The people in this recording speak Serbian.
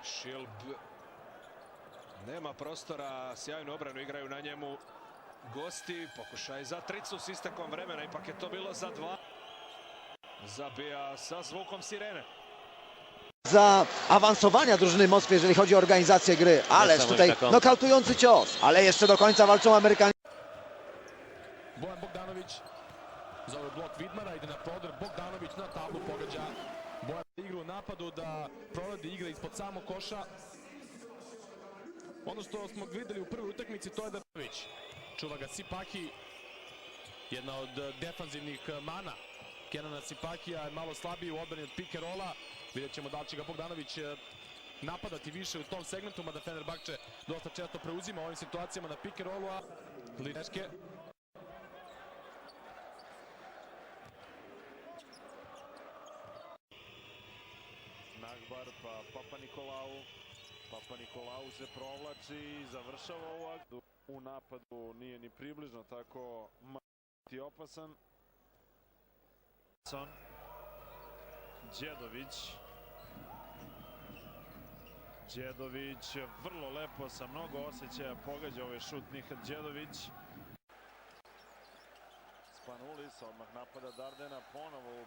Šilb. Nema prostora, sjajnu obranu igraju na njemu gosti. Pokušaj za tricu s istekom vremena, ipak je to bilo za 2. Zabija sa zvukom sirene. Za awansowania drużyny Moskwy, jeżeli chodzi o organizację gry. Ależ tutaj nokautujący cios. Ale jeszcze do końca walczą Amerykanie. Bojan Bogdanović zove blok Vidmara, ide na prodor. Bogdanović na tablu pogađa. Bojan igru u napadu da proradi igra ispod samog koša. Ono što smo videli u prvoj utakmici to je da čuva ga Sipaki. Jedna od defanzivnih mana Kenana Sipakija je malo slabiji u odbrani od pick and rolla. Vidjet ćemo da li će ga Bogdanović napadati više u tom segmentu, mada Fenerbahče dosta često preuzima u ovim situacijama na pick and rollu, a Lineške. Nagbar pa Papa Nikolau. Papa Nikolau se provlači i završava ovu akciju. U napadu nije ni približno tako opasan. Đedović. Đedović vrlo lepo sa mnogo osjećaja pogađa ovaj šut Nihat Đedović. Spanulis odmah napada Dardena ponovo.